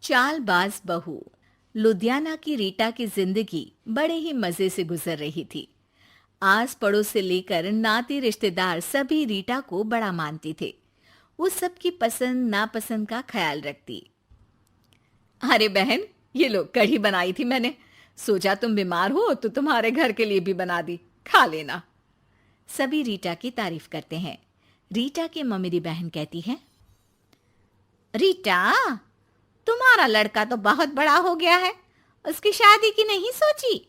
चालबाज बहू। लुधियाना की रीटा की जिंदगी बड़े ही मजे से गुजर रही थी। आस पड़ोस से लेकर नाती रिश्तेदार सभी रीटा को बड़ा मानते थे। वो सबकी पसंद नापसंद का ख्याल रखती। अरे बहन, ये लो कढ़ी बनाई थी मैंने। सोचा तुम बीमार हो तो तुम्हारे घर के लिए भी बना दी, खा लेना। सभी रीटा की तारीफ करते हैं। रीटा की ममेरी बहन कहती है, रीटा, तुम्हारा लड़का तो बहुत बड़ा हो गया है, उसकी शादी की नहीं सोची?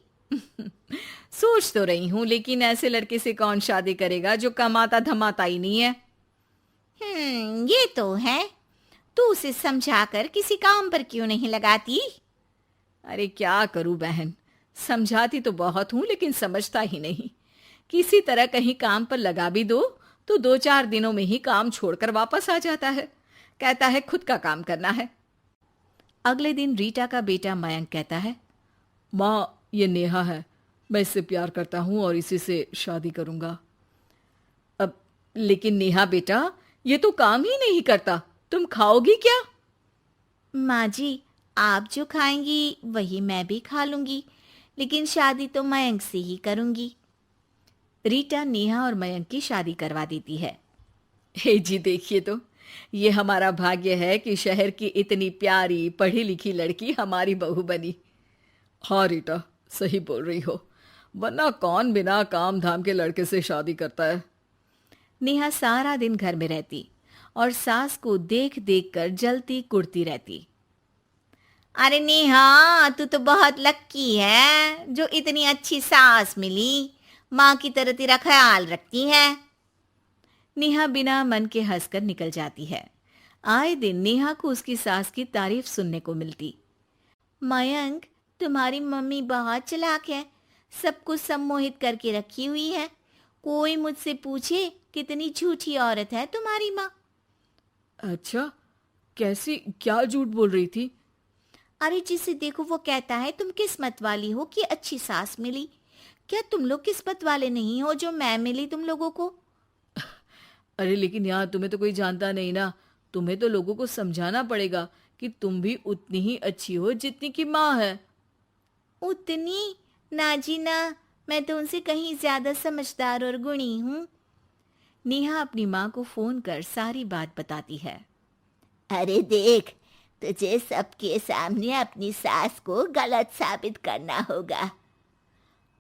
सोच तो रही हूं, लेकिन ऐसे लड़के से कौन शादी करेगा जो कमाता धमाता ही नहीं है। ये तो है। तू उसे समझाकर किसी काम पर क्यों नहीं लगाती? अरे क्या करूं बहन, समझाती तो बहुत हूं लेकिन समझता ही नहीं। किसी तरह कहीं काम पर लगा भी दो तो 2-4 दिनों में ही काम छोड़कर वापस आ जाता है। कहता है खुद का काम करना है। अगले दिन रीटा का बेटा मयंक कहता है, माँ, ये नेहा है, मैं इससे प्यार करता हूँ और इसी से शादी करूंगा। अब लेकिन नेहा बेटा, ये तो काम ही नहीं करता, तुम खाओगी क्या? माँ जी, आप जो खाएंगी वही मैं भी खा लूंगी, लेकिन शादी तो मयंक से ही करूंगी। रीटा नेहा और मयंक की शादी करवा देती है। हे जी, देखिए तो, ये हमारा भाग्य है कि शहर की इतनी प्यारी पढ़ी लिखी लड़की हमारी बहू बनी। हाँ रीटा, सही बोल रही हो, वरना कौन बिना काम धाम के लड़के से शादी करता है। नेहा सारा दिन घर में रहती और सास को देख देख कर जलती कुड़ती रहती। अरे नेहा, तू तो बहुत लक्की है जो इतनी अच्छी सास मिली, माँ की तरह तेरा ख्याल रखती है। नेहा बिना मन के हंसकर निकल जाती है। आए दिन नेहा को उसकी सास की तारीफ सुनने को मिलती। मयंक, तुम्हारी मम्मी बहुत चालाक है, सबको सम्मोहित करके रखी हुई है। कोई मुझसे पूछे कितनी झूठी औरत है तुम्हारी माँ। अच्छा, कैसी, क्या झूठ बोल रही थी? अरे जिसे देखो वो कहता है तुम किस्मत वाली हो कि अच्छी सास मिली। क्या तुम लोग किस्मत वाले नहीं हो जो मैं मिली तुम लोगों को? अरे लेकिन यार, तुम्हें तो कोई जानता नहीं ना, तुम्हें तो लोगों को समझाना पड़ेगा कि तुम भी उतनी ही अच्छी हो जितनी की माँ है। उतनी? ना जी ना, मैं तो उनसे कहीं ज्यादा समझदार और गुणी हूँ। नेहा अपनी माँ को फोन कर सारी बात बताती है। अरे देख, तुझे सबके सामने अपनी सास को गलत साबित करना होगा।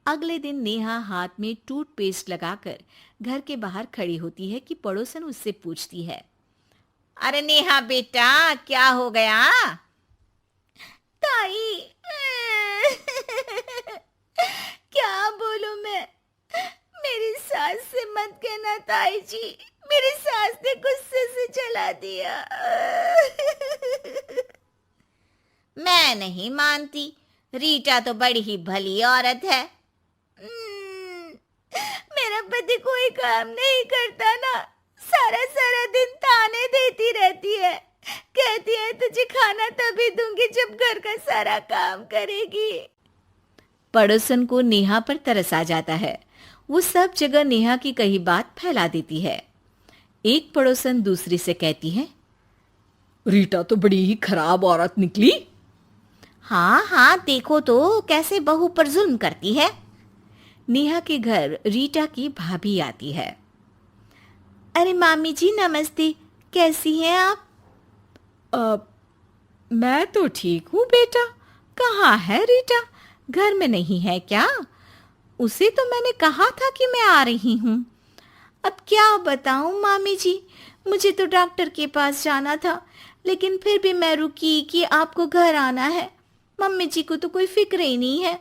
अगले दिन नेहा हाथ में टूथपेस्ट लगाकर घर के बाहर खड़ी होती है कि पड़ोसन उससे पूछती है, अरे नेहा बेटा, क्या हो गया? ताई, क्या बोलूं मैं? मेरी सास से मत कहना ताई जी, मेरी सास ने गुस्से से जला दिया। मैं नहीं मानती, रीटा तो बड़ी ही भली औरत है। मेरा पति कोई काम नहीं करता ना, सारा सारा दिन ताने देती रहती है, कहती है तुझे खाना तभी दूंगी जब घर का सारा काम करेगी। पड़ोसन को नेहा पर तरस आ जाता है। वो सब जगह नेहा की कही बात फैला देती है। एक पड़ोसन दूसरी से कहती है, रीटा तो बड़ी ही खराब औरत निकली। हाँ हाँ, देखो तो कैसे बहू पर जुल्म करती है। नेहा के घर रीटा की भाभी आती है। अरे मामी जी नमस्ते, कैसी हैं आप? मैं तो ठीक हूँ बेटा। कहाँ है रीटा, घर में नहीं है क्या? उसे तो मैंने कहा था कि मैं आ रही हूँ। अब क्या बताऊँ मामी जी, मुझे तो डॉक्टर के पास जाना था, लेकिन फिर भी मैं रुकी कि आपको घर आना है। मम्मी जी को तो कोई फिक्र ही नहीं है।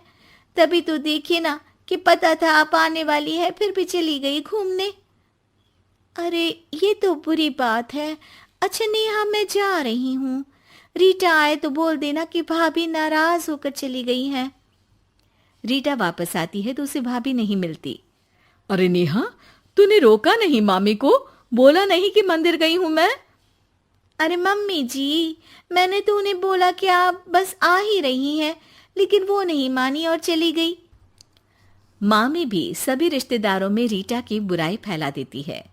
तभी तो देखिए ना कि पता था आप आने वाली है, फिर भी चली गई घूमने। अरे ये तो बुरी बात है। अच्छा नेहा, मैं जा रही हूँ, रीटा आए तो बोल देना कि भाभी नाराज होकर चली गई हैं। रीटा वापस आती है तो उसे भाभी नहीं मिलती। अरे नेहा, तूने रोका नहीं मामी को, बोला नहीं कि मंदिर गई हूं मैं? अरे मम्मी जी, मैंने तो उन्हें बोला कि आप बस आ ही रही हैं, लेकिन वो नहीं मानी और चली गई। मामी भी सभी रिश्तेदारों में रीटा की बुराई फैला देती है।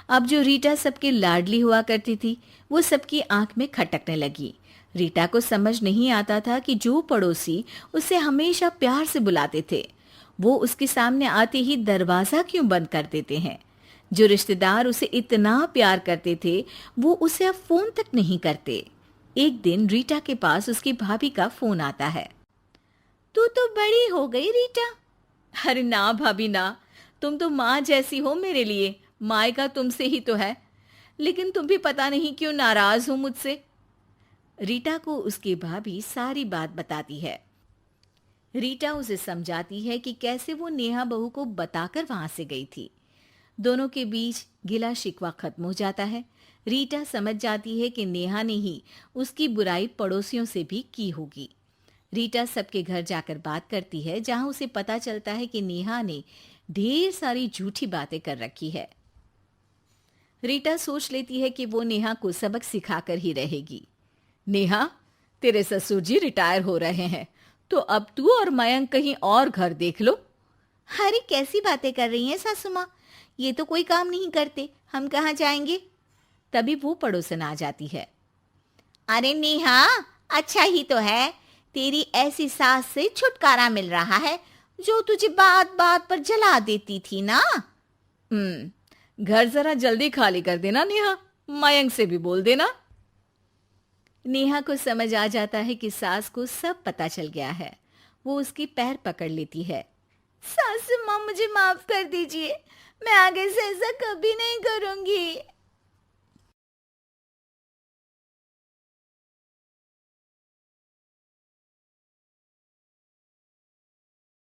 अब जो रीटा सबकी लाडली हुआ करती थी, वो सबकी आंख में खटकने लगी। रीटा को समझ नहीं आता था कि जो पड़ोसी उसे हमेशा प्यार से बुलाते थे, वो उसके सामने आते ही दरवाजा क्यों बंद कर देते हैं। जो रिश्तेदार उसे इतना प्यार करते थे, वो उसे अब फोन तक नहीं करते। एक दिन रीटा के पास उसकी भाभी का फोन आता है। तू तो बड़ी हो गई रीटा। अरे ना भाभी ना, तुम तो माँ जैसी हो मेरे लिए, मायका तुमसे ही तो है। लेकिन तुम भी पता नहीं क्यों नाराज हो मुझसे। रीटा को उसकी भाभी सारी बात बताती है। रीटा उसे समझाती है कि कैसे वो नेहा बहू को बताकर वहां से गई थी। दोनों के बीच गिला शिकवा खत्म हो जाता है। रीटा समझ जाती है कि नेहा ने ही उसकी बुराई पड़ोसियों से भी की होगी। रीटा सबके घर जाकर बात करती है, जहां उसे पता चलता है कि नेहा ने ढेर सारी झूठी बातें कर रखी है। रीटा सोच लेती है कि वो नेहा को सबक सिखाकर ही रहेगी। नेहा, तेरे ससुर जी रिटायर हो रहे हैं, तो अब तू और मयंक कहीं और घर देख लो। अरे कैसी बातें कर रही हैं सासू माँ, ये तो कोई काम नहीं करते, हम कहाँ जाएंगे। तभी वो पड़ोसन आ जाती है। अरे नेहा, अच्छा ही तो है, तेरी ऐसी सास से छुटकारा मिल रहा है जो तुझे बात बात पर जला देती थी ना। घर जरा जल्दी खाली कर देना नेहा, मयंक से भी बोल देना। नेहा को समझ आ जाता है कि सास को सब पता चल गया है। वो उसकी पैर पकड़ लेती है। सासू माँ, मुझे माफ कर दीजिए, मैं आगे से ऐसा कभी नहीं करूंगी।